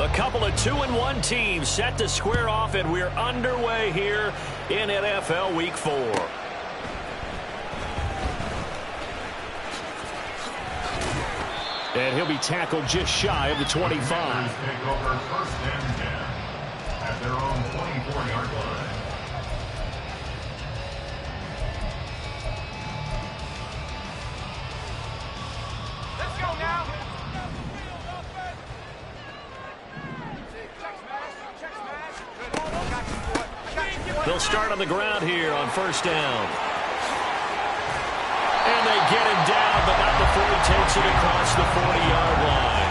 A couple of 2-1 teams set to square off, and we're underway here in NFL Week 4. And he'll be tackled just shy of the 25. Take over first and 10 at their own 24-yard line. Let's go now. They'll start on the ground here on first down. And they get him down, but not before he takes it across the 40-yard line.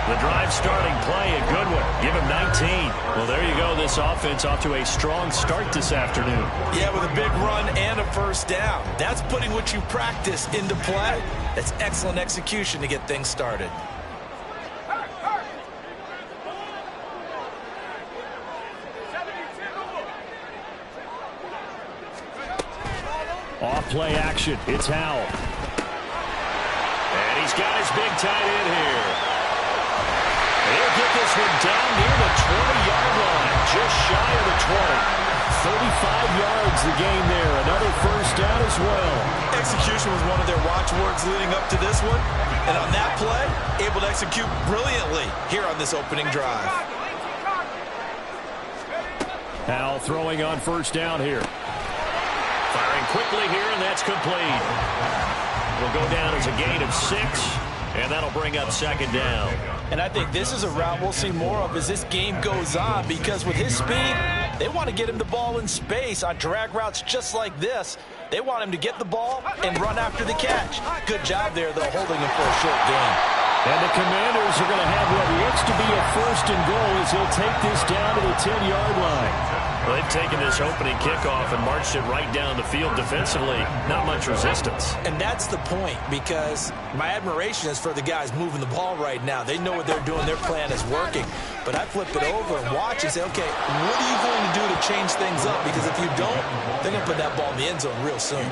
The drive starting play, a good one. Give him 19. Well, there you go. This offense off to a strong start this afternoon. Yeah, with a big run and a first down. That's putting what you practice into play. That's excellent execution to get things started. Off play action. It's Howell. And he's got his big tight end here. He'll get this one down near the 20-yard line, just shy of the 20. 35 yards the gain there. Another first down as well. Execution was one of their watchwords leading up to this one. And on that play, able to execute brilliantly here on this opening drive. Howell throwing on first down here. Firing quickly here, and that's complete. Will go down as a gain of 6, and that'll bring up second down. And I think this is a route we'll see more of as this game goes on, because with his speed, they want to get him the ball in space on drag routes just like this. They want him to get the ball and run after the catch. Good job there, though, holding him for a short gain. And the Commanders are going to have what looks to be a first and goal as he'll take this down to the 10-yard line. Well, they've taken this opening kickoff and marched it right down the field defensively. Not much resistance. And that's the point, because my admiration is for the guys moving the ball right now. They know what they're doing. Their plan is working. But I flip it over and watch and say, okay, what are you going to do to change things up? Because if you don't, they're going to put that ball in the end zone real soon.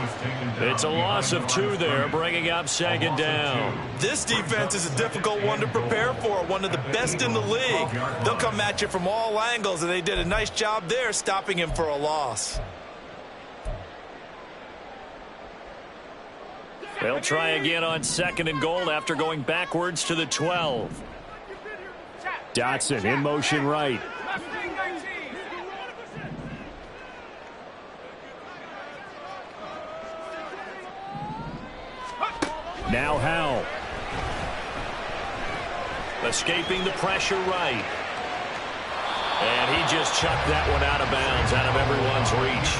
It's a loss of 2 there, bringing up second down. This defense is a difficult one to prepare for, one of the best in the league. They'll come at you from all angles, and they did a nice job there stopping him for a loss. They'll try again on second and goal after going backwards to the 12. Dotson in motion right. Now Howell. Escaping the pressure right. And he just chucked that one out of bounds, out of everyone's reach.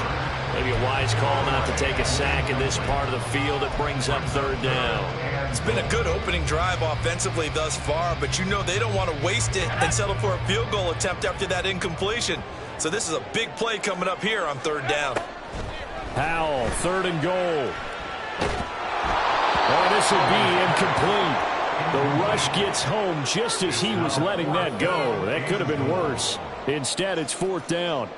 Maybe a wise call not to take a sack in this part of the field. It brings up third down. It's been a good opening drive offensively thus far, but you know they don't want to waste it and settle for a field goal attempt after that incompletion. So this is a big play coming up here on third down. Howell, third and goal. Oh, this will be incomplete. The rush gets home just as he was letting that go. That could have been worse. Instead, it's fourth down.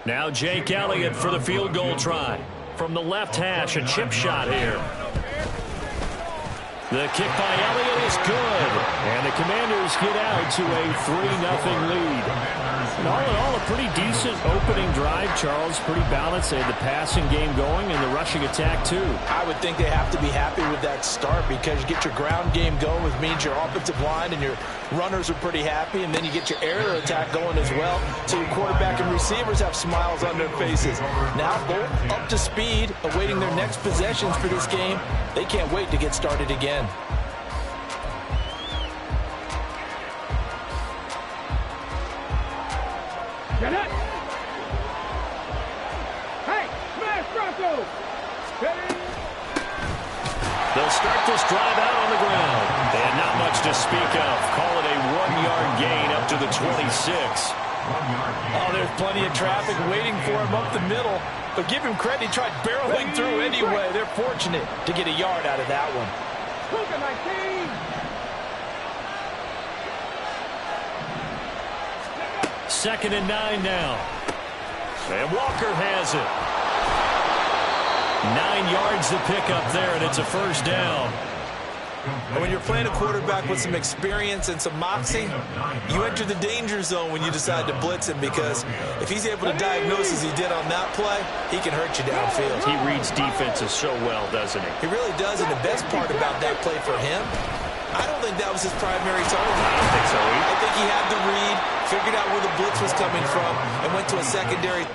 Now Jake Elliott for the field goal try. From the left hash, a chip shot here. The kick by Elliott is good. And the Commanders get out to a 3-0 lead. And all in all, a pretty decent opening drive, Charles. Pretty balanced. They had the passing game going and the rushing attack, too. I would think they have to be happy with that start, because you get your ground game going, which means your offensive line and your runners are pretty happy, and then you get your aerial attack going as well, so your quarterback and receivers have smiles on their faces. Now both up to speed, awaiting their next possessions for this game. They can't wait to get started again. Get it! Hey, smash Bronco! They'll start this drive out on the ground. They had not much to speak of. Call it a 1-yard gain up to the 26. Oh, there's plenty of traffic waiting for him up the middle. But give him credit, he tried barreling through anyway. They're fortunate to get a yard out of that one. Second and 9 now. And Walker has it. 9 yards to pick up there, and it's a first down. And when you're playing a quarterback with some experience and some moxie, you enter the danger zone when you decide to blitz him, because if he's able to diagnose as he did on that play, he can hurt you downfield. He reads defenses so well, doesn't he? He really does, and the best part about that play for him, I don't think that was his primary target. I don't think so either. I think he had the read, figured out where the blitz was coming from, and went to a secondary.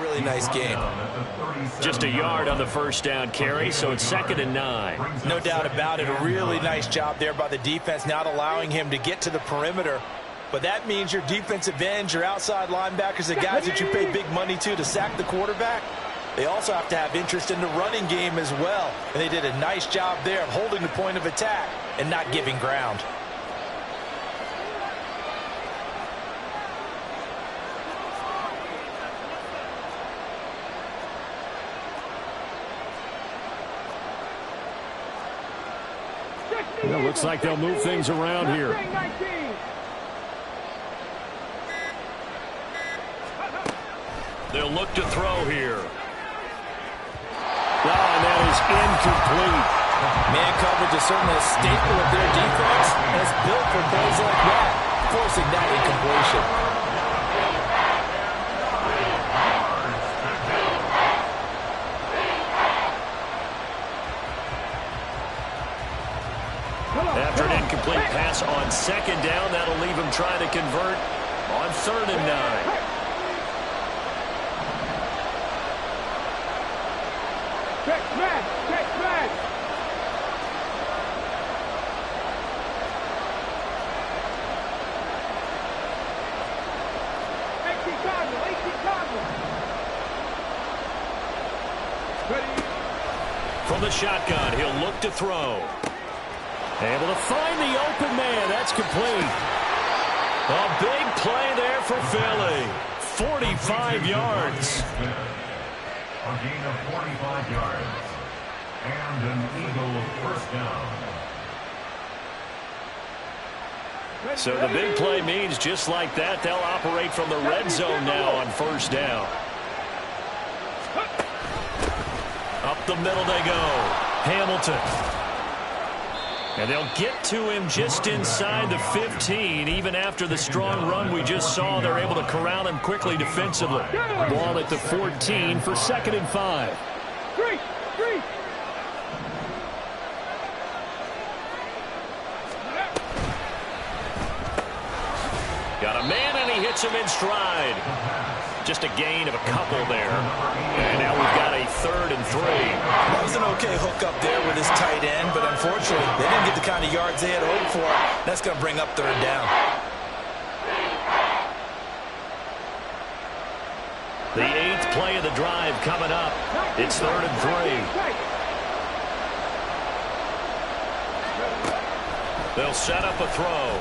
Really nice game. Just a yard on the first down carry, so it's 2nd and 9. No doubt about it. A really nice job there by the defense, not allowing him to get to the perimeter. But that means your defensive ends, your outside linebackers, the guys that you pay big money to sack the quarterback, they also have to have interest in the running game as well. And they did a nice job there of holding the point of attack and not giving ground. It looks like they'll move things around here. They'll look to throw here. Oh, and that is incomplete. Man coverage is certainly a staple of their defense, and it's built for plays like that, forcing that incompletion. After an incomplete pass on 2nd down, that'll leave him trying to convert on 3rd and 9. Check smash! Check smash! From the shotgun, he'll look to throw. Able to find the open man. That's complete. A big play there for Philly. 45 yards. A gain of 45 yards. And an Eagle first down. So the big play means just like that, they'll operate from the red zone now on 1st down. Up the middle they go. Hamilton. And they'll get to him just inside the 15. Even after the strong run we just saw, they're able to corral him quickly defensively. Ball at the 14 for 2nd and 5. Three. Got a man, and he hits him in stride. Just a gain of a couple there. And now we've got a 3rd and 3. That was an okay hook up there with his tight end, but unfortunately, they didn't get the kind of yards they had hoped for. That's going to bring up 3rd down. The 8th play of the drive coming up. It's 3rd and 3. They'll set up a throw.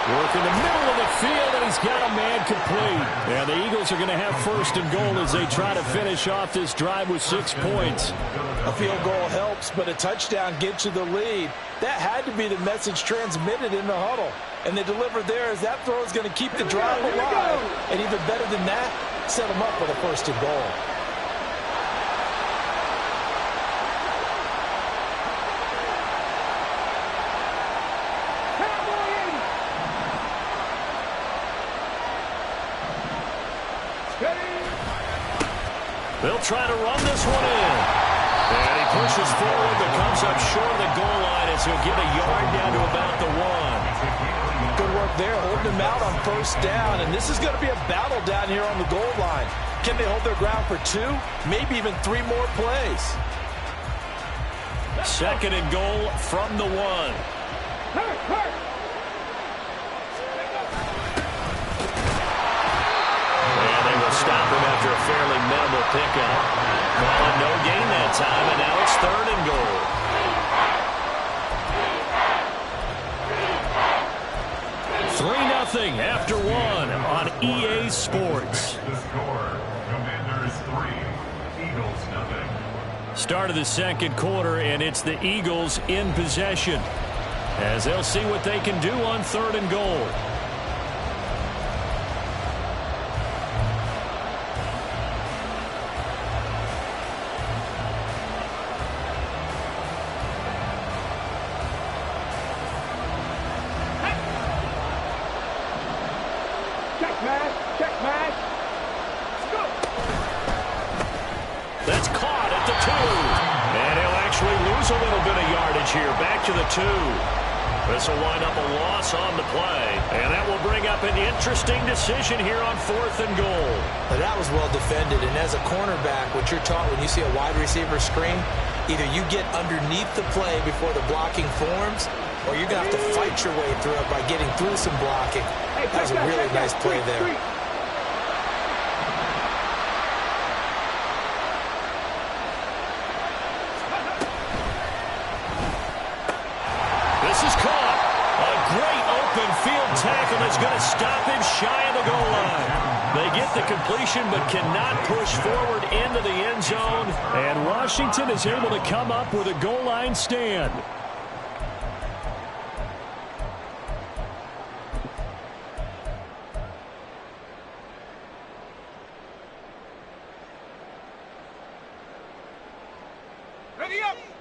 Work in the middle of the field, and he's got a man complete. And the Eagles are going to have 1st and goal as they try to finish off this drive with 6 points. A field goal helps, but a touchdown gets you the lead. That had to be the message transmitted in the huddle. And they delivered there as that throw is going to keep the drive alive. And even better than that, set them up with a 1st and goal. They'll try to run this one in. And he pushes forward, but comes up short of the goal line as he'll get a yard down to about the 1. Good work there, holding him out on 1st down. And this is going to be a battle down here on the goal line. Can they hold their ground for 2, maybe even 3 more plays? 2nd and goal from the 1. stop him after a fairly minimal pickup. Well, no gain that time, and now it's 3rd and goal. Nothing after 1 on EA Sports. The score, Commanders 3, Eagles nothing. Start of the 2nd quarter, and it's the Eagles in possession as they'll see what they can do on 3rd and goal. That's caught at the 2. And he'll actually lose a little bit of yardage here. Back to the 2. This will wind up a loss on the play. And that will bring up an interesting decision here on 4th and goal. Now that was well defended. And as a cornerback, what you're taught when you see a wide receiver screen, either you get underneath the play before the blocking forms, or you're going to have to fight your way through it by getting through some blocking. That was a really nice play there. This is caught. A great open field tackle is going to stop him shy of the goal line. They get the completion but cannot push forward into the end zone. And Washington is able to come up with a goal line stand.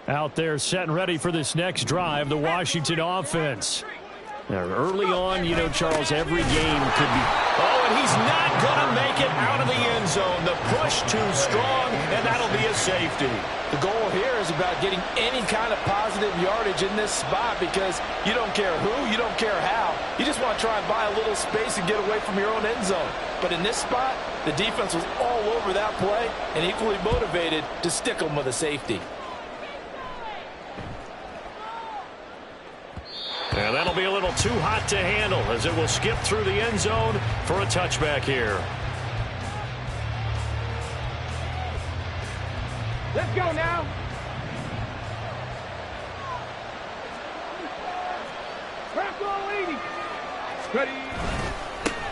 Out there set and ready for this next drive, the Washington offense. Now, early on, you know, Charles, every game could be... Oh, and he's not going to make it out of the end zone. The push too strong, and that'll be a safety. The goal here is about getting any kind of positive yardage in this spot because you don't care who, you don't care how. You just want to try and buy a little space and get away from your own end zone. But in this spot, the defense was all over that play and equally motivated to stick them with a safety. And that'll be a little too hot to handle as it will skip through the end zone for a touchback here. Let's go now. Crack all 80. Ready.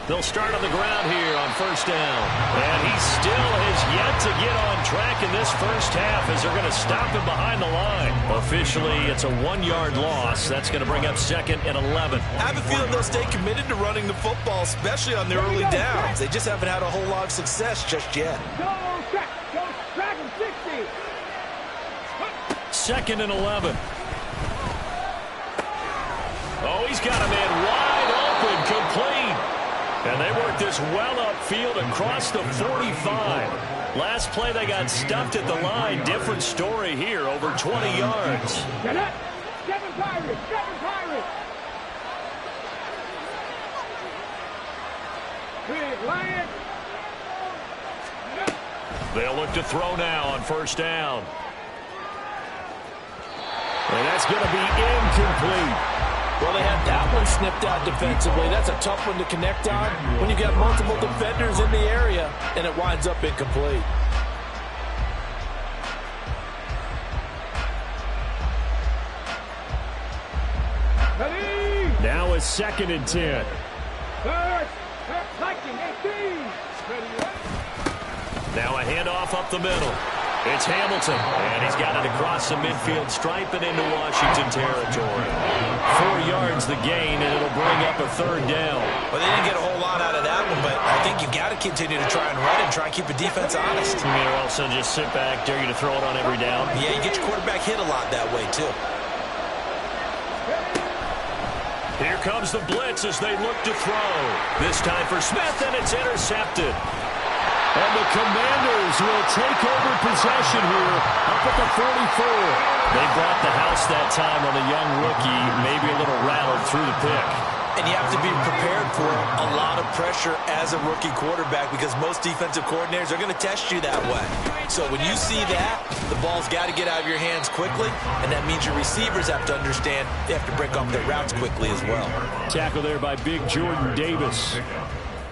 They'll start on the ground here on 1st down. And he still has yet to get on track in this first half as they're going to stop him behind the line. Officially, it's a 1-yard loss. That's going to bring up 2nd and 11. I have a feeling they'll stay committed to running the football, especially on their early downs. They just haven't had a whole lot of success just yet. Go track. Go track him 60. 2nd and 11. Oh, he's got a man wide open, complete. And they work this well upfield across the 45. Last play, they got stuffed at the line. Different story here, over 20 yards. Get up. 7 Pirates. 7 Pirates. Big Lion. They'll look to throw now on 1st down. And that's going to be incomplete. Well, they had that one snipped out defensively. That's a tough one to connect on when you got multiple defenders in the area, and it winds up incomplete. Ready. Now it's 2nd and 10. First. Lightning 18. Ready. Now a handoff up the middle. It's Hamilton, and he's got it across the midfield stripe and into Washington territory. 4 yards the gain, and it'll bring up a 3rd down. Well, they didn't get a whole lot out of that one, but I think you've got to continue to try and run and try and keep the defense honest. You mean, or else they'll just sit back, dare you to throw it on every down? Yeah, you get your quarterback hit a lot that way, too. Here comes the blitz as they look to throw. This time for Smith, and it's intercepted. And the Commanders will take over possession here up at the 44. They brought the house that time on the young rookie, maybe a little rattled through the pick. And you have to be prepared for a lot of pressure as a rookie quarterback because most defensive coordinators are going to test you that way. So when you see that, the ball's got to get out of your hands quickly, and that means your receivers have to understand they have to break off their routes quickly as well. Tackle there by big Jordan Davis.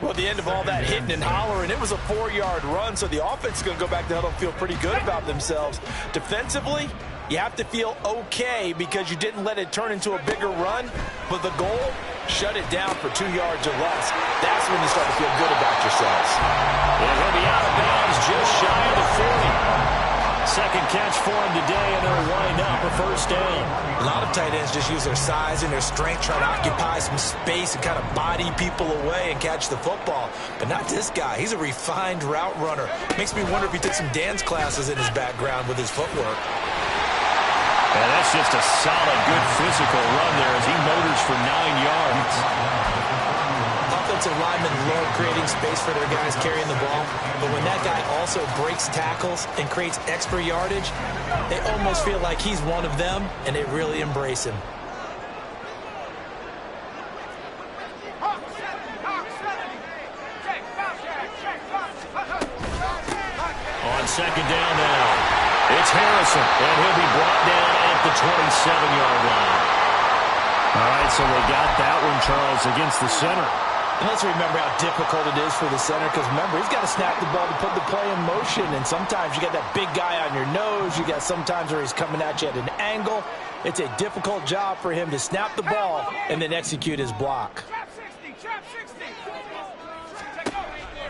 Well, at the end of all that hitting and hollering, it was a 4-yard run, so the offense is going to go back to huddle and feel pretty good about themselves. Defensively, you have to feel okay because you didn't let it turn into a bigger run, but the goal, shut it down for 2 yards or less. That's when you start to feel good about yourselves. And he'll be out of bounds just shy of the 40. Second catch for him today, and they'll wind up a first down. A lot of tight ends just use their size and their strength, try to occupy some space and kind of body people away and catch the football. But not this guy. He's a refined route runner. Makes me wonder if he took some dance classes in his background with his footwork. And that's just a solid, good physical run there as he motors for 9 yards. Offensive linemen love creating space for their guys carrying the ball, but when that guy also breaks tackles and creates extra yardage, they almost feel like he's one of them, and they really embrace him. On second down now, it's Harrison, and he'll be brought down at the 27-yard line. All right, so they got that one, Charles, against the center. And let's remember how difficult it is for the center, because remember, he's got to snap the ball to put the play in motion, and sometimes you got that big guy on your nose. You got sometimes where he's coming at you at an angle. It's a difficult job for him to snap the ball and then execute his block.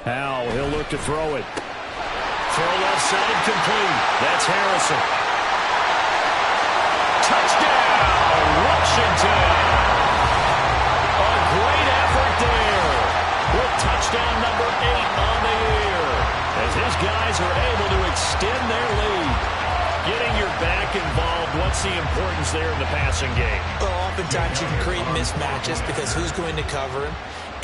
Howell, he'll look to throw it. Throw left side complete. That's Harrison. Touchdown, Washington. A great effort there with touchdown number 8 on the year as his guys are able to extend their lead. Getting your back involved, what's the importance there in the passing game? Well, oftentimes you can create mismatches because who's going to cover him?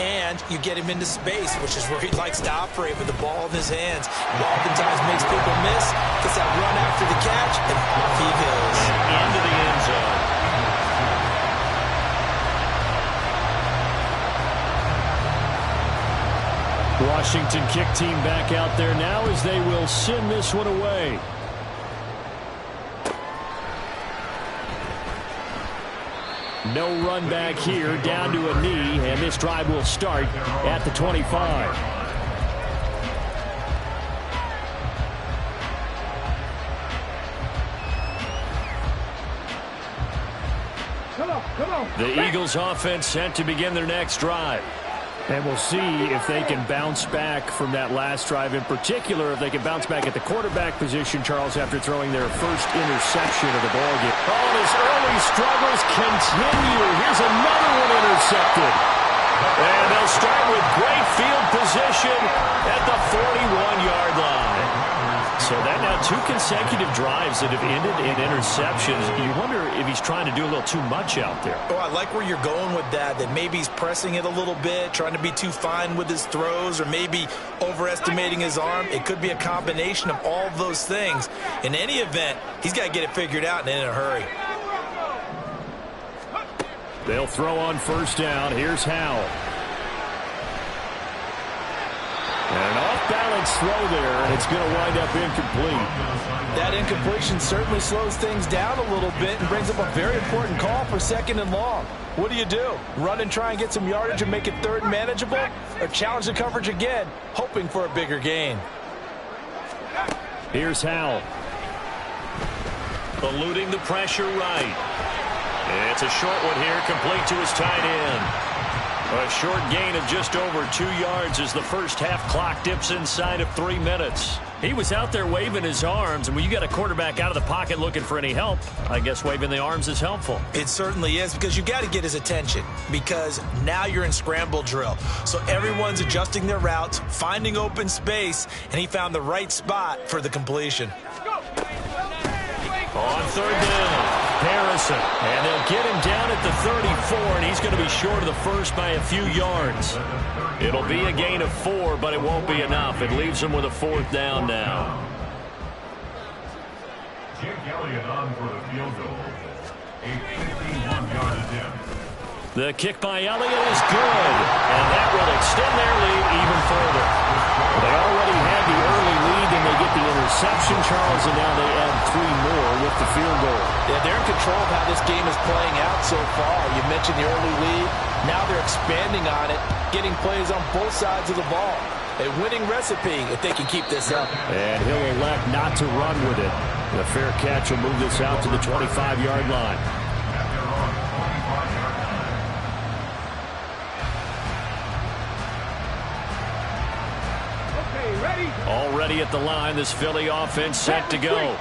And you get him into space, which is where he likes to operate with the ball in his hands. He oftentimes makes people miss, gets that run after the catch, and off he goes. Into the end zone. Washington kick team back out there now as they will send this one away. No run back here, down to a knee, and this drive will start at the 25. Come on. The Eagles offense set to begin their next drive. And we'll see if they can bounce back from that last drive. In particular, if they can bounce back at the quarterback position, Charles, after throwing their first interception of the ballgame. Oh, his early struggles continue. Here's another one intercepted. And they'll start with great field position at the 41-yard line. So that now 2 consecutive drives that have ended in interceptions. You wonder if he's trying to do a little too much out there. Oh, I like where you're going with that maybe he's pressing it a little bit, trying to be too fine with his throws, or maybe overestimating his arm. It could be a combination of all of those things. In any event, he's got to get it figured out and in a hurry. They'll throw on first down. Here's Howell. And an off-balance throw there, and it's going to wind up incomplete. That incompletion certainly slows things down a little bit and brings up a very important call for 2nd and long. What do? Run and try and get some yardage and make it 3rd and manageable? Or challenge the coverage again, hoping for a bigger gain? Here's Howell. Eluding the pressure right. It's a short one here, complete to his tight end. A short gain of just over 2 yards as the first half clock dips inside of 3 minutes. He was out there waving his arms, and when you got a quarterback out of the pocket looking for any help, I guess waving the arms is helpful. It certainly is, because you got to get his attention, because now you're in scramble drill. So everyone's adjusting their routes, finding open space, and he found the right spot for the completion. On 3rd down, Harrison, and they'll get him down at the 34, and he's going to be short of the first by a few yards. It'll be a gain of 4, but it won't be enough. It leaves him with a 4th down now. Jake Elliott on for the field goal. A 51-yard attempt. The kick by Elliott is good, and that will extend their lead even further. They already had the early lead, and they get the interception, Charles, and now they add 3 more with the field goal. Yeah, they're in control of how this game is playing out so far. You mentioned the early lead. Now they're expanding on it, getting plays on both sides of the ball. A winning recipe if they can keep this up. And he'll elect not to run with it. The fair catch will move this out to the 25-yard line. Already at the line, this Philly offense set to go.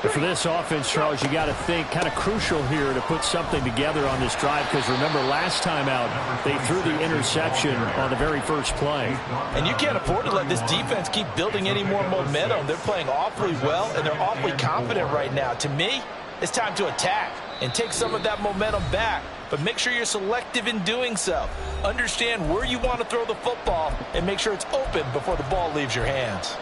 But for this offense, Charles, you got to think kind of crucial here to put something together on this drive, because remember last time out they threw the interception on the very first play. And you can't afford to let this defense keep building any more momentum. They're playing awfully well, and they're awfully confident right now. To me, it's time to attack and take some of that momentum back. But make sure you're selective in doing so. Understand where you want to throw the football and make sure it's open before the ball leaves your hands.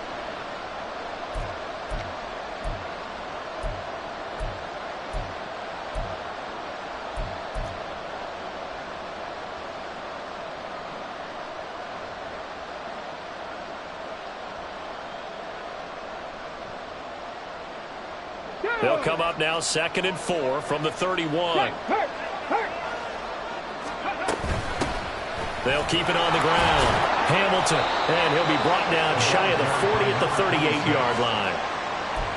They'll come up now 2nd and 4 from the 31. They'll keep it on the ground. Hamilton, and he'll be brought down shy of the 40 at the 38-yard line.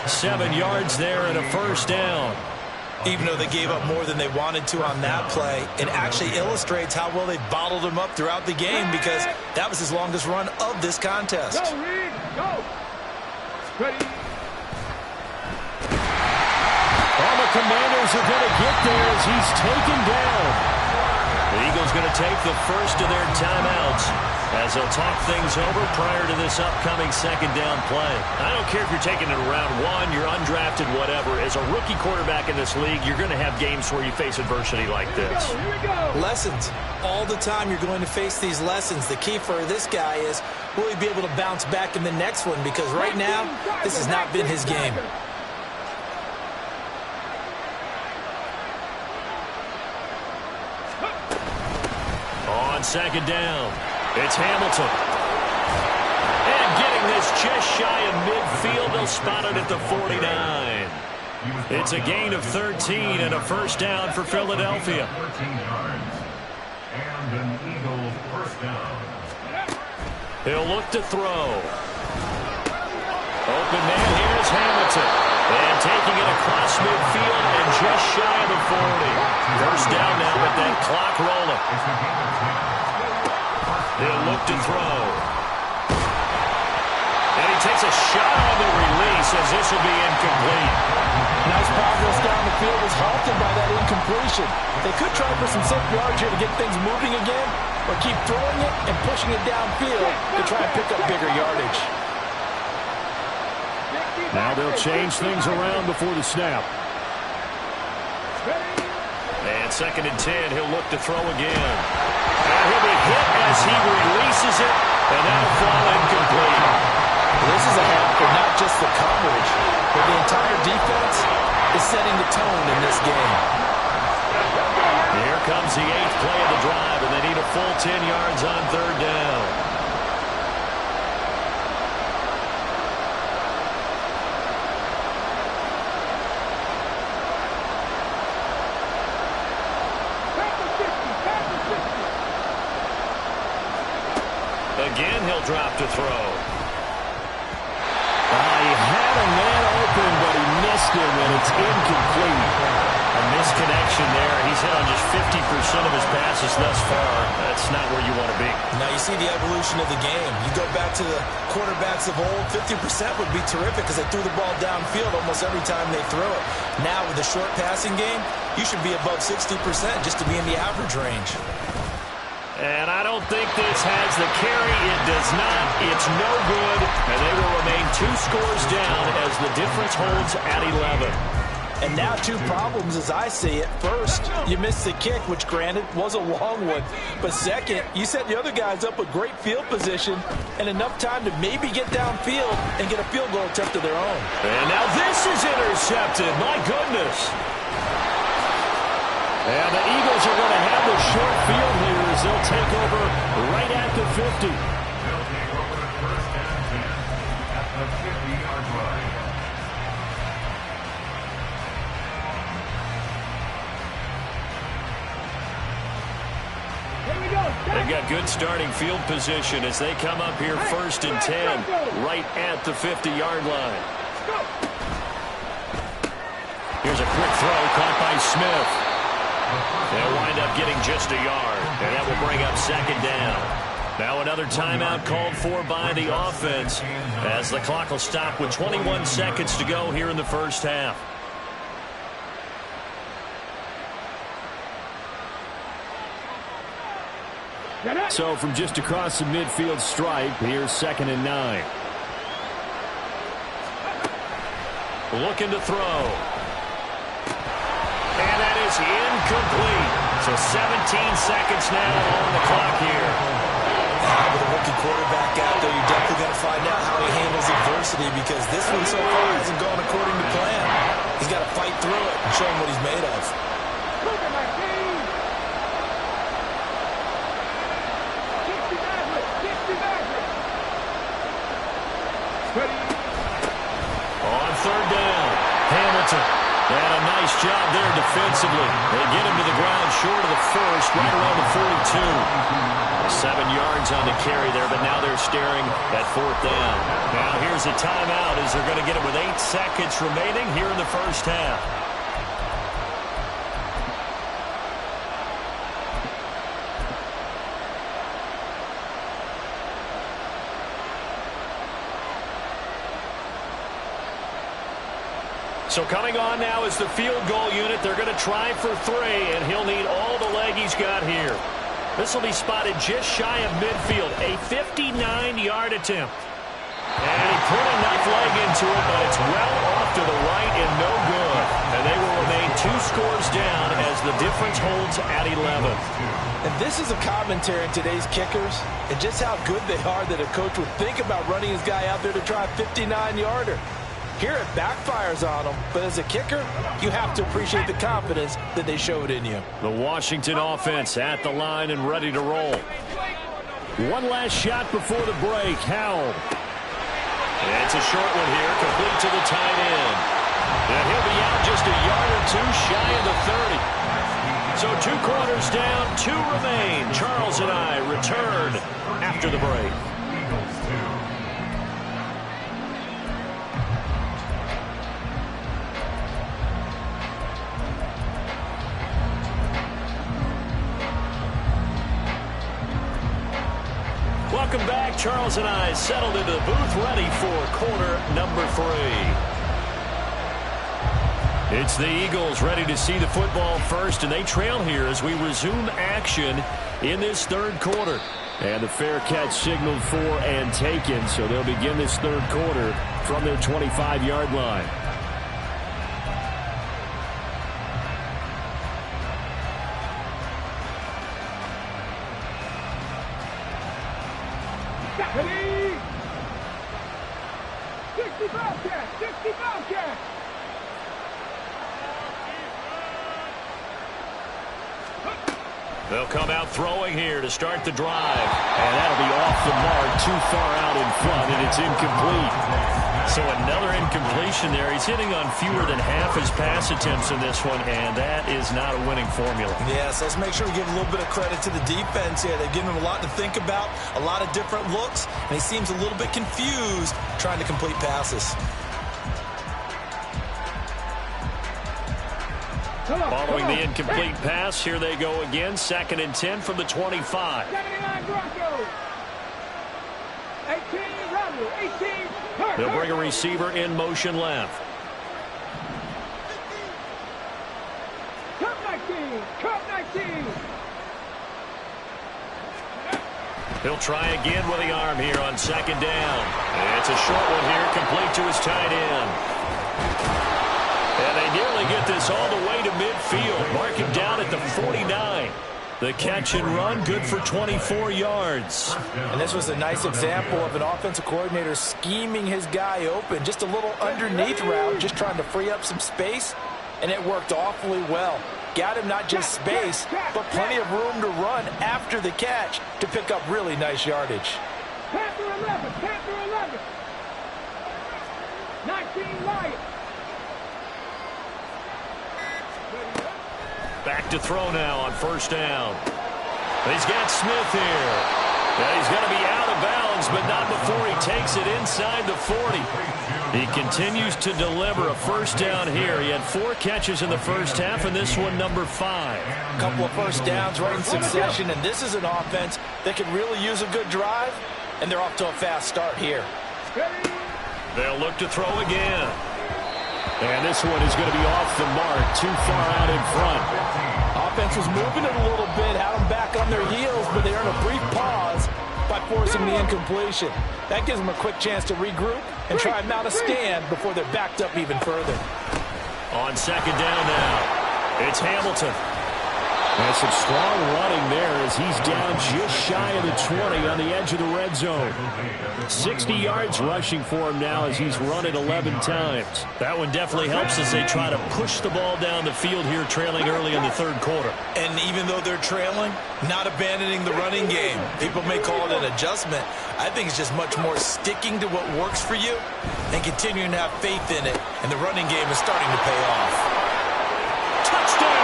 7 yards there and a first down. Even though they gave up more than they wanted to on that play, it actually illustrates how well they bottled them up throughout the game, because that was his longest run of this contest. Go, Reed, go. Ready. All the Commanders are going to get there as he's taken down. The Eagles going to take the first of their timeouts as they'll talk things over prior to this upcoming second down play. I don't care if you're taking it around 1, you're undrafted, whatever. As a rookie quarterback in this league, you're going to have games where you face adversity like this. Here we go. Lessons. All the time you're going to face these lessons. The key for this guy is, will he be able to bounce back in the next one? Because right now, this has not been his game. On second down, it's Hamilton. And getting this just shy of midfield, they'll spot it at the 49. It's a gain of 13 and a first down for Philadelphia. 13 yards. And an Eagles first down. He'll look to throw. Open man, here's Hamilton. And taking it across midfield and just shy of the 40. First down now with that clock rolling. It's a gain of 10. He'll look to throw. And he takes a shot on the release as this will be incomplete. Nice progress down the field was halted by that incompletion. They could try for some safe yards here to get things moving again, or keep throwing it and pushing it downfield to try and pick up bigger yardage. Now they'll change things around before the snap. And 2nd and 10, he'll look to throw again. And he'll be hit as he releases it, and that'll fall incomplete. This is a half for not just the coverage, but the entire defense is setting the tone in this game. Here comes the 8th play of the drive, and they need a full 10 yards on 3rd down. Again, he'll drop to throw. He had a man open, but he missed him, and it's incomplete. A misconnection there. He's hit on just 50% of his passes thus far. That's not where you want to be. Now you see the evolution of the game. You go back to the quarterbacks of old, 50% would be terrific because they threw the ball downfield almost every time they throw it. Now with the short passing game, you should be above 60% just to be in the average range. And I don't think this has the carry. It does not. It's no good. And they will remain 2 scores down as the difference holds at 11. And now 2 problems as I see it. First, you missed the kick, which granted was a long one. But second, you set the other guys up with great field position and enough time to maybe get downfield and get a field goal attempt of their own. And now this is intercepted. My goodness. And the Eagles are going to have the short field here as they'll take over right at the 50. They'll take over the first and 10 at the 50-yard line. They've got good starting field position as they come up here 1st and 10, right at the 50-yard line. Here's a quick throw caught by Smith. They'll wind up getting just a yard, and that will bring up 2nd down. Now another timeout called for by the offense as the clock will stop with 21 seconds to go here in the first half. So from just across the midfield stripe, here's 2nd and 9. Looking to throw. And that is incomplete. So 17 seconds now on the clock here. With a rookie quarterback out there, you're definitely going to find out how he handles adversity because this one so far hasn't gone according to plan. He's got to fight through it and show him what he's made of. On 3rd down, Hamilton. And a nice job there defensively. They get him to the ground short of the first, right around the 42. 7 yards on the carry there, but now they're staring at 4th down. Now here's a timeout as they're going to get it with 8 seconds remaining here in the first half. So coming on now is the field goal unit. They're going to try for 3, and he'll need all the leg he's got here. This will be spotted just shy of midfield. A 59-yard attempt. And he put enough leg into it, but it's well off to the right and no good. And they will remain 2 scores down as the difference holds at 11. And this is a commentary on today's kickers and just how good they are that a coach would think about running his guy out there to try a 59-yarder. Here it backfires on them, but as a kicker, you have to appreciate the confidence that they showed in you. The Washington offense at the line and ready to roll. One last shot before the break. Howell. It's a short one here, complete to the tight end. And he'll be out just a yard or 2 shy of the 30. So 2 quarters down, 2 remain. Charles and I return after the break. Welcome back. Charles and I settled into the booth ready for quarter number 3. It's the Eagles ready to see the football first, and they trail here as we resume action in this 3rd quarter. And the fair catch signaled for and taken, so they'll begin this 3rd quarter from their 25-yard line. Ready? 60 Bobcat! 60 Bobcat! They'll come out throwing here to start the drive. And that'll be off the mark, too far out in front, and it's incomplete. So another incompletion there. He's hitting on fewer than half his pass attempts in this one, and that is not a winning formula. Yes, let's make sure we give a little bit of credit to the defense here. They've given him a lot to think about, a lot of different looks, and he seems a little bit confused trying to complete passes. Following the incomplete pass, here they go again. 2nd and 10 from the 25. 79 Broncos. 18 Rebel. 18 Hurt. They'll bring a receiver in motion left. Cup 19. Cup 19. He'll try again with the arm here on 2nd down. And it's a short one here, complete to his tight end. And they nearly get this all the way to midfield. Mark him down at the 49. The catch and run, good for 24 yards. And this was a nice example of an offensive coordinator scheming his guy open. Just a little underneath route, just trying to free up some space, and it worked awfully well. Got him not just space, but plenty of room to run after the catch to pick up really nice yardage. Panther 11. Panther 11. 19 Lions. Back to throw now on 1st down. He's got Smith here. Yeah, he's going to be out of bounds, but not before he takes it inside the 40. He continues to deliver a first down here. He had 4 catches in the first half, and this one number 5. A couple of first downs right in succession, and this is an offense that could really use a good drive, and they're off to a fast start here. They'll look to throw again. And this one is going to be off the mark, too far out in front. Offense was moving it a little bit, had them back on their heels, but they earned a brief pause by forcing the incompletion. That gives them a quick chance to regroup and try and mount a stand before they're backed up even further. On second down now, it's Hamilton. And some strong running there as he's down just shy of the 20 on the edge of the red zone. 60 yards rushing for him now as he's run it 11 times. That one definitely helps as they try to push the ball down the field here, trailing early in the third quarter. And even though they're trailing, not abandoning the running game. People may call it an adjustment. I think it's just much more sticking to what works for you and continuing to have faith in it. And the running game is starting to pay off. Touchdown!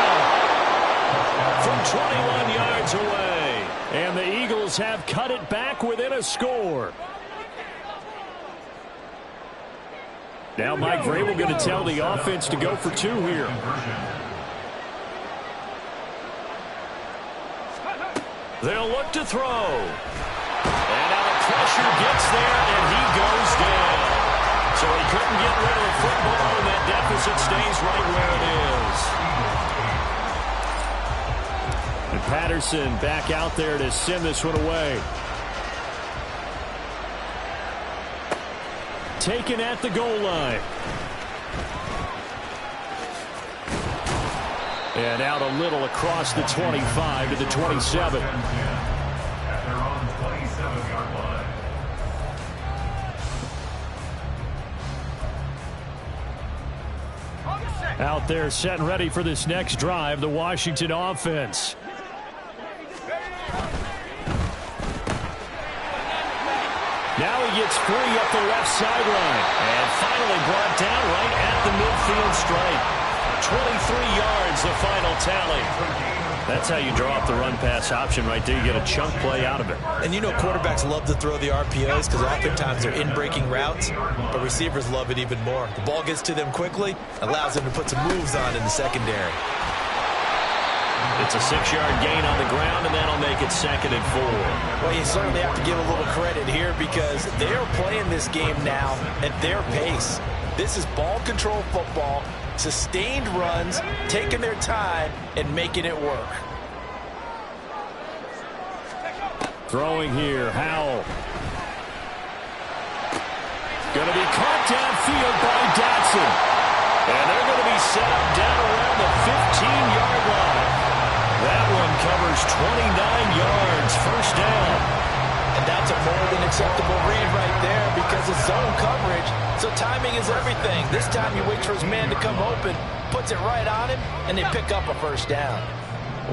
From 21 yards away. And the Eagles have cut it back within a score. Now Mike Vrabel going to tell the offense to go for 2 here. They'll look to throw. And now the pressure gets there, and he goes down. So he couldn't get rid of the football, and that deficit stays right where it is. And Patterson back out there to send this one away. Taken at the goal line. And out a little across the 25 to the 27. At their own 27-yard line. Out there set and ready for this next drive, the Washington offense. Now he gets free up the left sideline. And finally brought down right at the midfield stripe. 23 yards, the final tally. That's how you draw up the run-pass option right there. You get a chunk play out of it. And you know quarterbacks love to throw the RPOs because oftentimes they're in-breaking routes, but receivers love it even more. The ball gets to them quickly, allows them to put some moves on in the secondary. It's a 6-yard gain on the ground, and that'll make it 2nd and 4. Well, you certainly have to give a little credit here because they're playing this game now at their pace. This is ball control football, sustained runs, taking their time, and making it work. Throwing here, Howell. Going to be caught downfield by Dotson. And they're going to be set up down around the 15-yard line. That one covers 29 yards, first down. And that's a more than acceptable read right there because it's zone coverage, so timing is everything. This time he waits for his man to come open, puts it right on him, and they pick up a first down.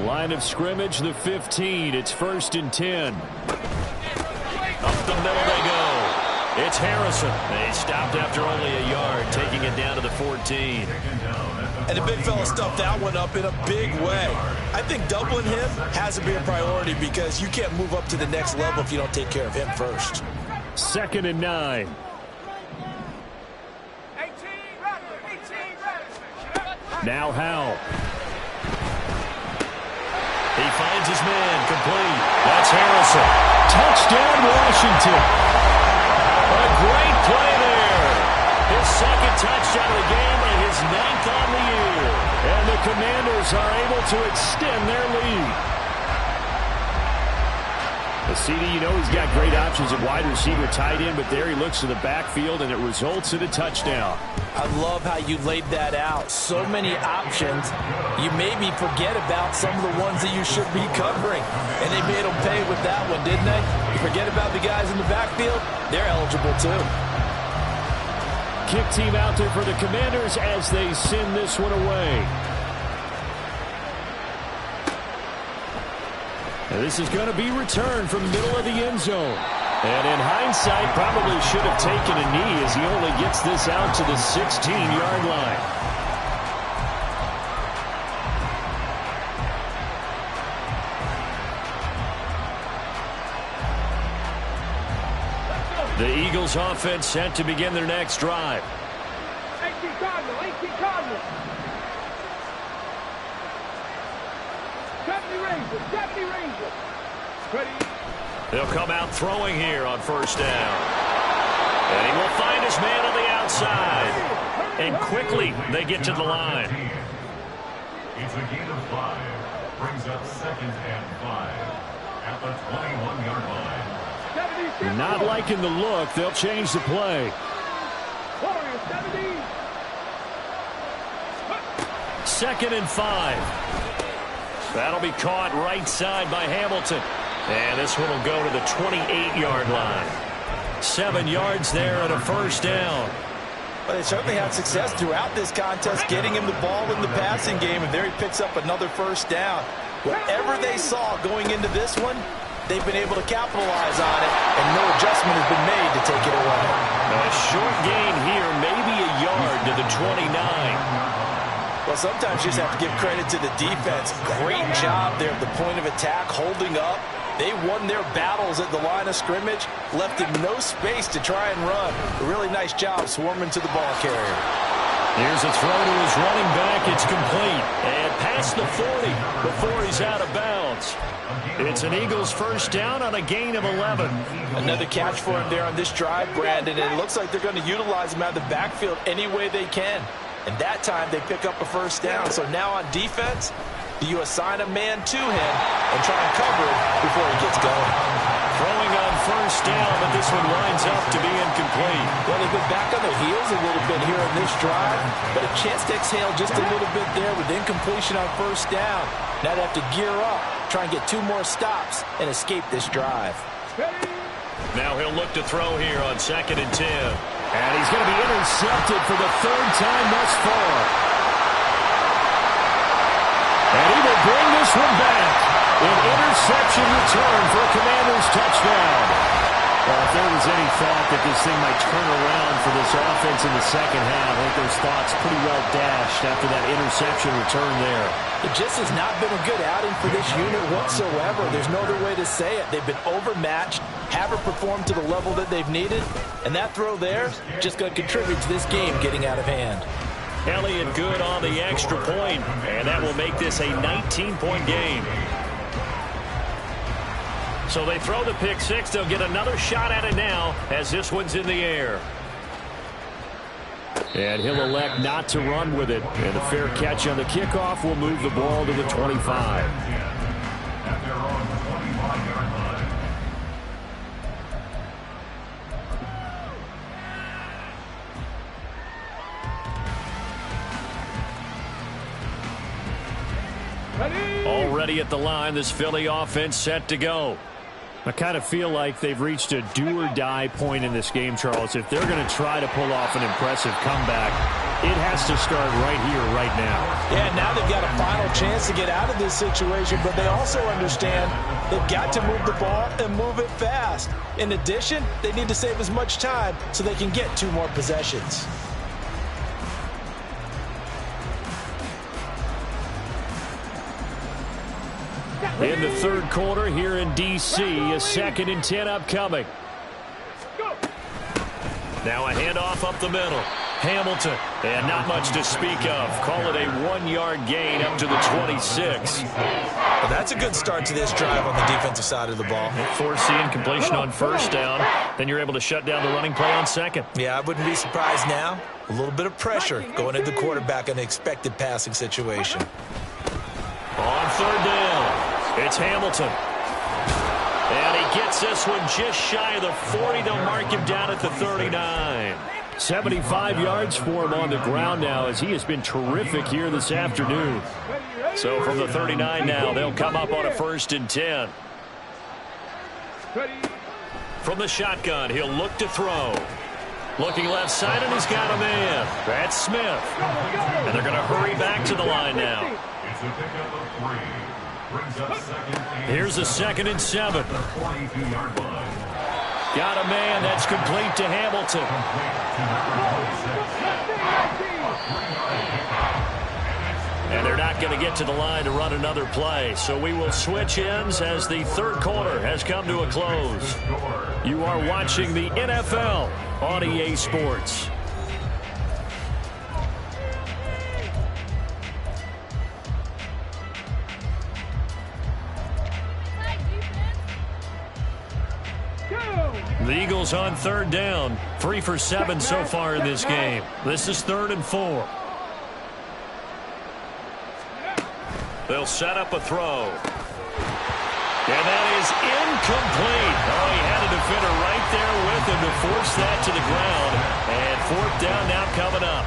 Line of scrimmage, the 15. It's 1st and 10. Up the middle they go. It's Harrison. They stopped after only a yard, taking it down to the 14. And the big fella stuffed that one up in a big way. I think doubling him has to be a priority because you can't move up to the next level if you don't take care of him first. 2nd and 9. Now Howell. He finds his man, complete. That's Harrison. Touchdown, Washington. A great play there. His 2nd touchdown of the game and his 9th on the year. And the Commanders are able to extend their lead. The CD, you know he's got great options at wide receiver, tight end, but there he looks to the backfield, and it results in a touchdown. I love how you laid that out. So many options. You maybe forget about some of the ones that you should be covering. And they made them pay with that one, didn't they? You forget about the guys in the backfield, they're eligible too. Kick team out there for the Commanders as they send this one away. And this is going to be returned from the middle of the end zone. And in hindsight, probably should have taken a knee as he only gets this out to the 16-yard line. The Eagles offense set to begin their next drive. 18 Cardinal, 18 Cardinal. 70 Rangers, 70 Rangers. Ready. They'll come out throwing here on first down. And he will find his man on the outside. And quickly they get to the line. It's a gain of 5. Brings up 2nd and 5 at the 21-yard line. Not liking the look. They'll change the play. Warriors, 70. 2nd and 5. That'll be caught right side by Hamilton. And this one will go to the 28-yard line. 7 yards there and a first down. Well, they certainly had success throughout this contest, getting him the ball in the passing game, and there he picks up another first down. Whatever they saw going into this one, they've been able to capitalize on it, and no adjustment has been made to take it away. A short gain here, maybe a yard to the 29. Well, sometimes you just have to give credit to the defense. Great job there at the point of attack, holding up. They won their battles at the line of scrimmage, left him no space to try and run. A really nice job swarming to the ball carrier. Here's a throw to his running back. It's complete. And past the 40 before he's out of bounds. It's an Eagles first down on a gain of 11. Another catch for him there on this drive, Brandon. And it looks like they're going to utilize him out of the backfield any way they can. And that time they pick up a first down. So now on defense, you assign a man to him and try and cover it before he gets going. Throwing on first down, but this one lines up to be incomplete. Well, they've been back on their heels a little bit here in this drive, but a chance to exhale just a little bit there with incompletion on first down. Now they have to gear up, try and get 2 more stops, and escape this drive. Now he'll look to throw here on 2nd and 10. And he's going to be intercepted for the 3rd time thus far. And he will bring this one back. An interception return for a Commanders touchdown. Well, if there was any thought that this thing might turn around for this offense in the second half, I think those thoughts pretty well dashed after that interception return there. It just has not been a good outing for this unit whatsoever. There's no other way to say it. They've been overmatched, haven't performed to the level that they've needed, and that throw there just going to contribute to this game getting out of hand. Elliott good on the extra point, and that will make this a 19-point game. So they throw the pick six. They'll get another shot at it now as this one's in the air. And he'll elect not to run with it. And a fair catch on the kickoff will move the ball to the 25. At their own 25-yard line. Already at the line, this Philly offense set to go. I kind of feel like they've reached a do-or-die point in this game, Charles. If they're going to try to pull off an impressive comeback, it has to start right here, right now. Yeah, now they've got a final chance to get out of this situation, but they also understand they've got to move the ball and move it fast. In addition, they need to save as much time so they can get 2 more possessions. In the 3rd quarter here in D.C., a 2nd and 10 upcoming. Now a handoff up the middle. Hamilton, and not much to speak of. Call it a 1-yard gain up to the 26. Well, that's a good start to this drive on the defensive side of the ball. Force the incompletion on first down. Then you're able to shut down the running play on 2nd. Yeah, I wouldn't be surprised now. A little bit of pressure going into the quarterback in an expected passing situation. On 3rd down. It's Hamilton. And he gets this one just shy of the 40. They'll mark him down at the 39. 75 yards for him on the ground now as he has been terrific here this afternoon. So from the 39 now, they'll come up on a 1st and 10. From the shotgun, he'll look to throw. Looking left side, and he's got a man. That's Smith. And they're going to hurry back to the line now. It's a pickup of 3. Brings up 2nd and Here's a 2nd and 7. 42-yard line. Got a man. That's complete to Hamilton. And they're not going to get to the line to run another play. So we will switch ends as the third quarter has come to a close. You are watching the NFL on EA Sports. The Eagles on third down. 3 for 7 so far in this game. This is 3rd and 4. They'll set up a throw. And that is incomplete. Oh, he had a defender right there with him to force that to the ground. And 4th down now coming up.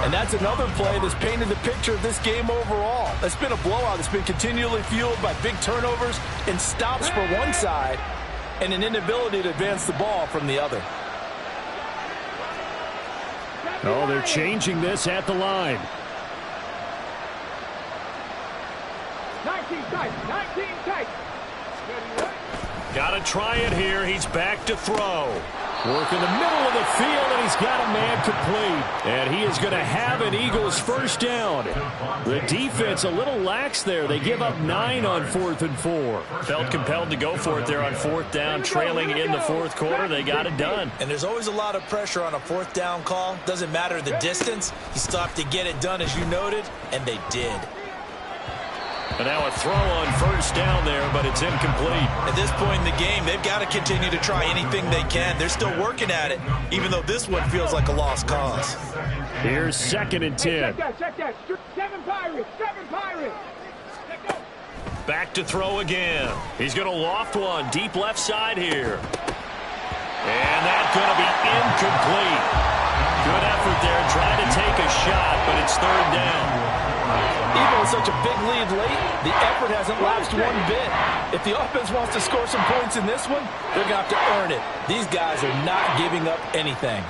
And that's another play that's painted the picture of this game overall. It's been a blowout. It's been continually fueled by big turnovers and stops for one side and an inability to advance the ball from the other. Oh, they're changing this at the line. 19 tight, 19 tight. Got to try it here. He's back to throw. Work in the middle of the field, and he's got a man complete. And he is going to have an Eagles first down. The defense a little lax there. They give up 9 on 4th and 4. Felt compelled to go for it there on 4th down, trailing in the 4th quarter. They got it done. And there's always a lot of pressure on a 4th down call. Doesn't matter the distance. You still have to get it done, as you noted, and they did. And now a throw on 1st down there, but it's incomplete. At this point in the game, they've got to continue to try anything they can. They're still working at it, even though this one feels like a lost cause. Here's 2nd and 10. Check that. 7 Pirates. Back to throw again. He's going to loft one deep left side here. And that's going to be incomplete. Good effort there, trying to take a shot, but it's 3rd down. Even with such a big lead late, the effort hasn't lapsed one bit. If the offense wants to score some points in this one, they're going to have to earn it. These guys are not giving up anything.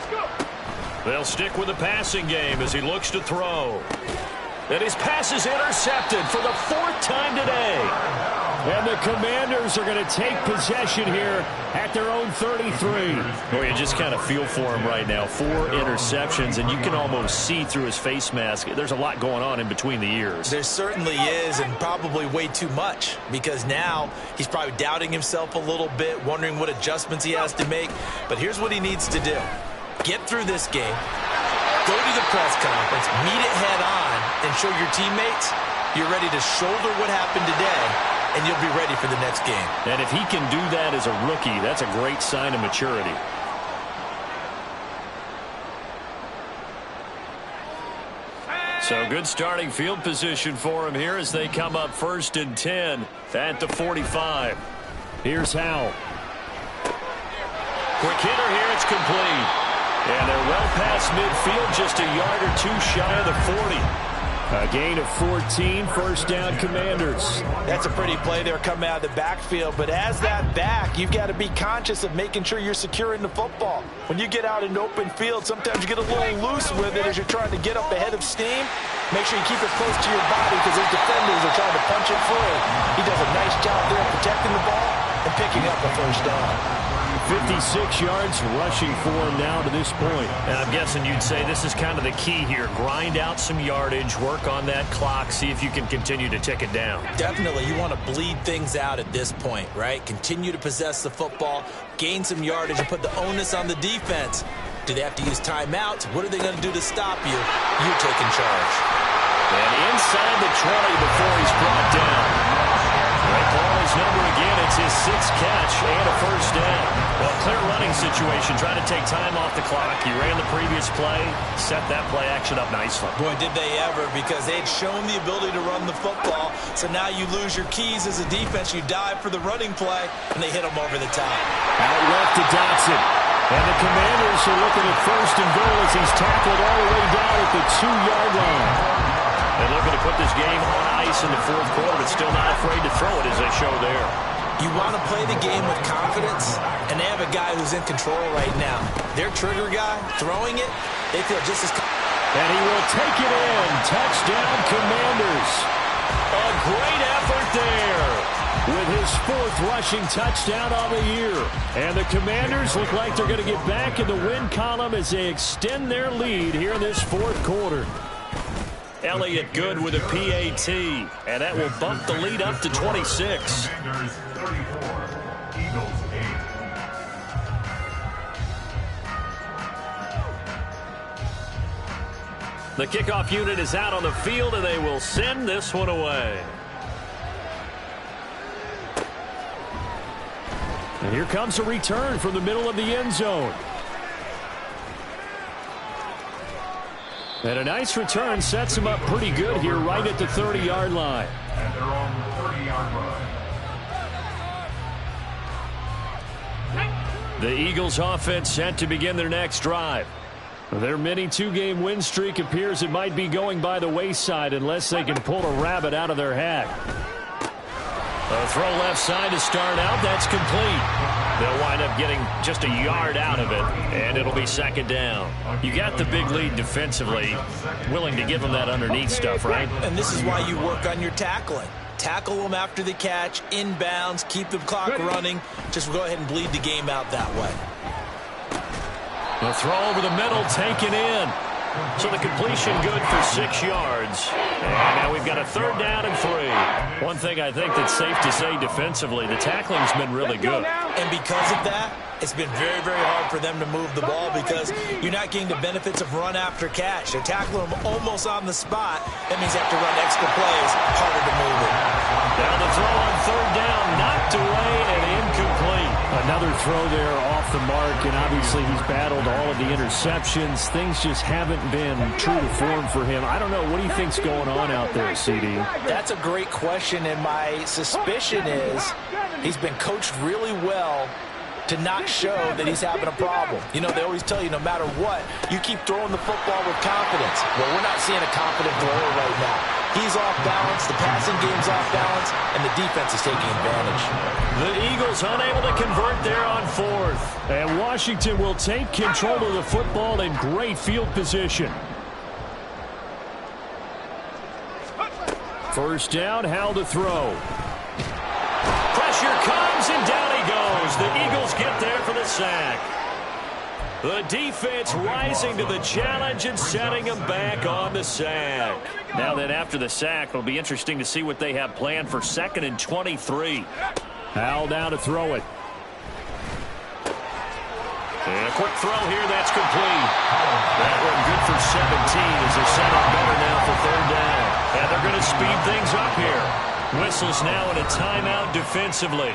They'll stick with the passing game as he looks to throw. And his pass is intercepted for the 4th time today. And the Commanders are going to take possession here at their own 33. Boy, you just kind of feel for him right now. 4 interceptions, and you can almost see through his face mask. There's a lot going on in between the ears. There certainly is, and probably way too much, because now he's probably doubting himself a little bit, wondering what adjustments he has to make. But here's what he needs to do. Get through this game, go to the press conference, meet it head on, and show your teammates you're ready to shoulder what happened today, and you'll be ready for the next game. And if he can do that as a rookie, that's a great sign of maturity. So good starting field position for him here as they come up 1st and 10 at the 45. Here's Howell. Quick hitter here, it's complete. And they're well past midfield, just a yard or 2 shy of the 40. A gain of 14, 1st down Commanders. That's a pretty play there coming out of the backfield, but as that back, you've got to be conscious of making sure you're securing the football. When you get out in open field, sometimes you get a little loose with it as you're trying to get up ahead of steam. Make sure you keep it close to your body because those defenders are trying to punch it free. He does a nice job there protecting the ball and picking up a 1st down. 56 yards rushing for him now to this point. And I'm guessing you'd say this is kind of the key here. Grind out some yardage, work on that clock, see if you can continue to tick it down. Definitely. You want to bleed things out at this point, right? Continue to possess the football, gain some yardage, and put the onus on the defense. Do they have to use timeouts? What are they going to do to stop you? You're taking charge. And inside the 20 before he's brought down. They call his number again. It's his 6th catch and a 1st down. Well, clear running situation. Trying to take time off the clock. He ran the previous play, set that play action up nicely. Boy, did they ever, because they had shown the ability to run the football. So now you lose your keys as a defense. You dive for the running play, and they hit him over the top. Out left to Dotson. And the Commanders are looking at 1st and goal as he's tackled all the way down at the 2-yard line. They're looking to put this game on ice in the 4th quarter, but still not afraid to throw it as they show there. You want to play the game with confidence, and they have a guy who's in control right now. Their trigger guy, throwing it, they feel just as confident. And he will take it in. Touchdown, Commanders. A great effort there with his 4th rushing touchdown on the year. And the Commanders look like they're going to get back in the win column as they extend their lead here in this 4th quarter. Elliott good with a PAT, and that will bump the lead up to 26. Commanders 34, Eagles 8. The kickoff unit is out on the field, and they will send this one away. And here comes a return from the middle of the end zone. And a nice return sets him up pretty good here right at the 30-yard line. And they're on the 30-yard line. The Eagles offense set to begin their next drive. Their mini two-game win streak appears it might be going by the wayside unless they can pull a rabbit out of their hat. A throw left side to start out. That's complete. They'll wind up getting just a yard out of it, and it'll be second down. You got the big lead defensively, willing to give them that underneath stuff, right? And this is why you work on your tackling. Tackle them after the catch, inbounds, keep the clock running. Just go ahead and bleed the game out that way. The throw over the middle, taken in. So the completion good for 6 yards. And now we've got a third down and 3. One thing I think that's safe to say defensively, the tackling's been really good. And because of that, it's been very, very hard for them to move the ball because you're not getting the benefits of run after catch. They're tackling them almost on the spot. That means they have to run extra plays, harder to move it. Now the throw on third down, knocked away and incomplete. Another throw there off the mark, and obviously he's battled all of the interceptions. Things just haven't been true to form for him. I don't know. What do you think's going on out there, CD? That's a great question, and my suspicion is he's been coached really well to not show that he's having a problem. You know, they always tell you no matter what, you keep throwing the football with confidence. Well, we're not seeing a confident thrower right now. He's off balance, the passing game's off balance, and the defense is taking advantage. The Eagles unable to convert there on fourth. And Washington will take control of the football in great field position. First down, Howell to throw. Pressure comes, and down he goes. The Eagles get there for the sack. The defense rising to the challenge and setting them back on the sack. Now then, after the sack, it'll be interesting to see what they have planned for 2nd and 23. Howell down to throw it. And a quick throw here, that's complete. That one good for 17 as they set up better now for third down. And they're going to speed things up here. Whistles now in a timeout defensively.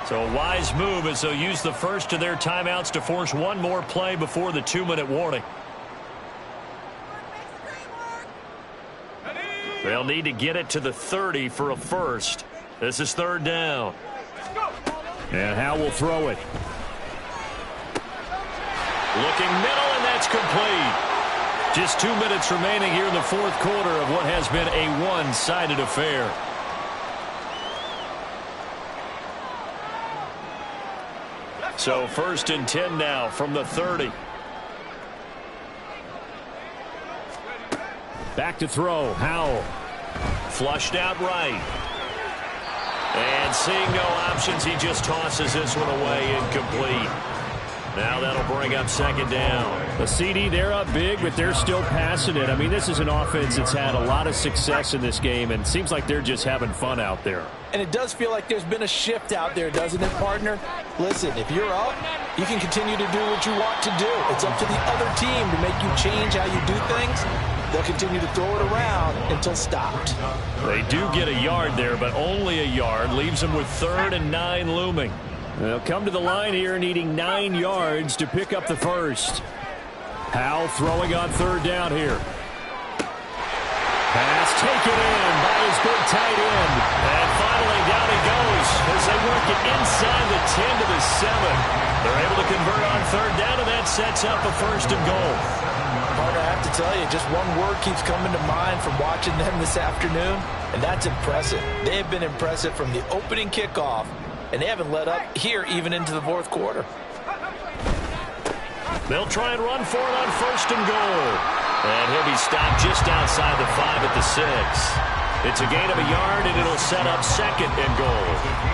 So a wise move as they'll use the first of their timeouts to force one more play before the 2-minute warning. They'll need to get it to the 30 for a first. This is third down. And Howell will throw it. Looking middle, and that's complete. Just 2 minutes remaining here in the fourth quarter of what has been a one-sided affair. So 1st and 10 now from the 30. Back to throw. Howell. Flushed out right. And seeing no options, he just tosses this one away, incomplete. Now that'll bring up second down. The CD, they're up big, but they're still passing it. I mean, this is an offense that's had a lot of success in this game, and it seems like they're just having fun out there. And it does feel like there's been a shift out there, doesn't it, partner? Listen, if you're up, you can continue to do what you want to do. It's up to the other team to make you change how you do things. They'll continue to throw it around until stopped. They do get a yard there, but only a yard. Leaves them with 3rd and 9 looming. They'll come to the line here needing 9 yards to pick up the first. Howell throwing on third down here. Pass taken in by his big tight end. And finally down he goes as they work it inside the 10 to the 7. They're able to convert on third down, and that sets up a 1st and goal. Partner, I have to tell you, just one word keeps coming to mind from watching them this afternoon, and that's impressive. They have been impressive from the opening kickoff, and they haven't let up here even into the fourth quarter. They'll try and run for it on 1st and goal. And he'll be stopped just outside the 5 at the 6. It's a gain of a yard, and it'll set up 2nd and goal.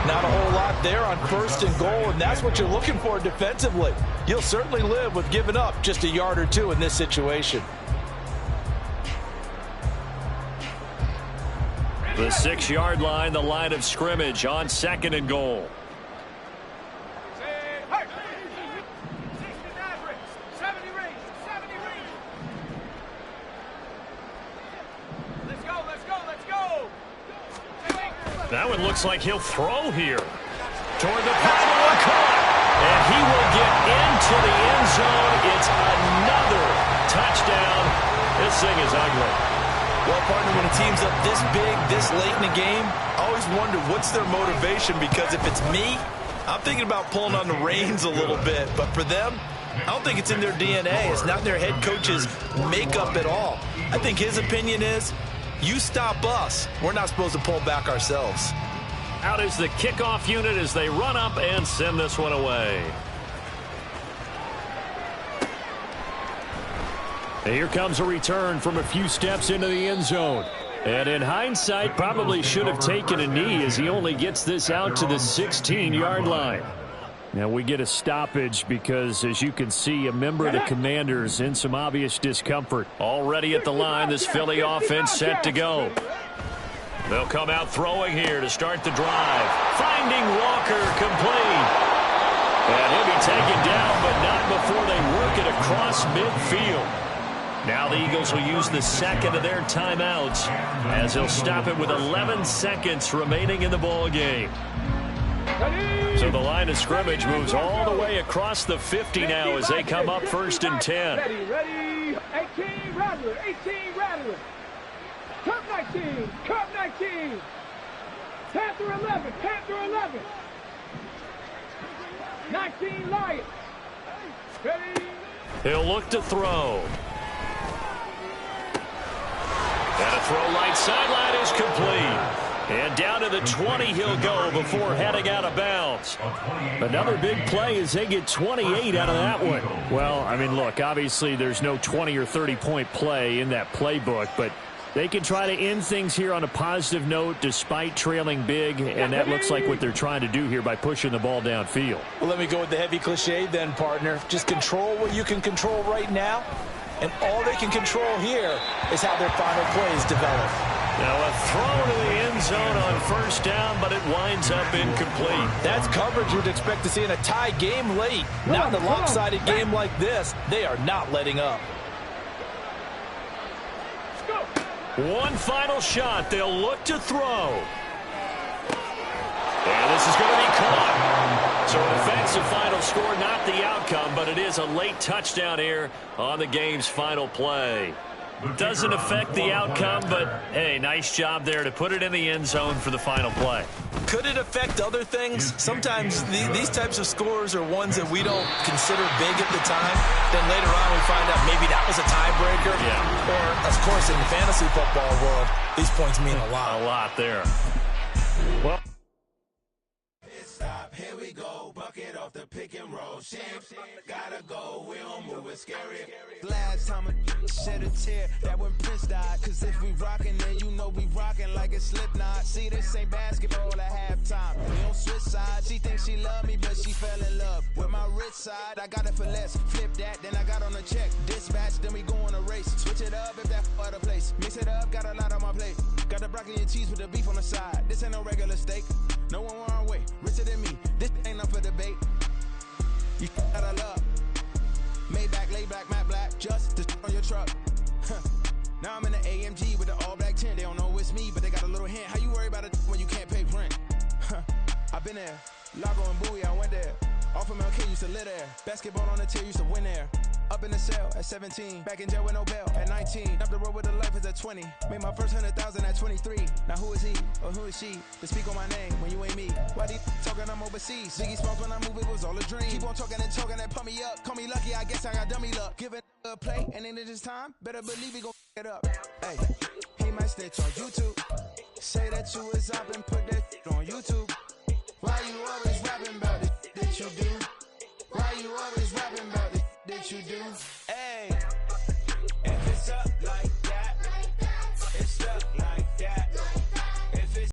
Not a whole lot there on 1st and goal, and that's what you're looking for defensively. You'll certainly live with giving up just a yard or two in this situation. The 6-yard line, the line of scrimmage on 2nd and goal. That one looks like he'll throw here. Toward the pylon, caught. And he will get into the end zone. It's another touchdown. This thing is ugly. Well, partner, when a team's up this big, this late in the game, I always wonder what's their motivation, because if it's me, I'm thinking about pulling on the reins a little bit. But for them, I don't think it's in their DNA. It's not their head coach's makeup at all. I think his opinion is, you stop us, we're not supposed to pull back ourselves. Out is the kickoff unit as they run up and send this one away. And here comes a return from a few steps into the end zone. And in hindsight, probably should have taken a knee as he only gets this out to the 16-yard line. Now we get a stoppage because, as you can see, a member of the Commanders in some obvious discomfort. Already at the line, this Philly offense set to go. They'll come out throwing here to start the drive. Finding Walker, complete. And he'll be taken down, but not before they work it across midfield. Now the Eagles will use the second of their timeouts as they'll stop it with 11 seconds remaining in the ball game. So the line of scrimmage moves all the way across the 50 now as they come up 1st and 10. Ready. 18 Rattler. Cup 19. Panther 11. 19 Lions. Ready. He'll look to throw. And a throw right sideline is complete. And down to the 20 he'll go before heading out of bounds. Another big play as they get 28 out of that one. Well, I mean, look, obviously there's no 20 or 30-point play in that playbook, but they can try to end things here on a positive note despite trailing big, and that looks like what they're trying to do here by pushing the ball downfield. Well, let me go with the heavy cliche then, partner. Just control what you can control right now, and all they can control here is how their final plays develop. Now a throw to the end zone on 1st down, but it winds up incomplete. That's coverage you'd expect to see in a tie game late. Not in a lopsided game like this. They are not letting up. One final shot. They'll look to throw. And this is going to be caught. So it affects the final score, not the outcome, but it is a late touchdown here on the game's final play. Doesn't affect the outcome, but, hey, nice job there to put it in the end zone for the final play. Could it affect other things? Sometimes these types of scores are ones that we don't consider big at the time. Then later on we find out maybe that was a tiebreaker. Yeah. Or, of course, in the fantasy football world, these points mean a lot. A lot there. Well, stop, here we go, bucket off the pick and roll. Gotta go, we don't move it, scary. Last time a shed a tear, that when Prince died. Cause if we rockin', then you know we rockin' like it's Slipknot. See, this ain't basketball at halftime. We don't switch sides. She thinks she love me, but she fell in love with my rich side. I got it for less. Flip that, then I got on a check. Dispatch, then we go on a race. Switch it up if that other place. Mix it up, got a lot on my plate. Got the broccoli and cheese with the beef on the side. This ain't no regular steak. No one wrong way, richer than me. This ain't up for debate. You got a love. Maybach, laid back, matte black, just to on your truck. Now I'm in the AMG with the all black tint. They don't know it's me, but they got a little hint. How you worry about it when you can't pay rent? I've been there. Lago and Bowie, I went there. Off of MLK, used to live there. Basketball on the tier, used to win there. Up in the cell at 17. Back in jail with no bail at 19. Up the road with the life is at 20. Made my first 100,000 at 23. Now who is he or who is she to speak on my name when you ain't me? Why they talking I'm overseas? Biggie Smalls when I move, it was all a dream. Keep on talking and pump me up. Call me lucky, I guess I got dummy luck. Give it a play and then it's time. Better believe he gon' it up. Hey, he might snitch on YouTube. Say that you was up and put that on YouTube. Why you always rapping?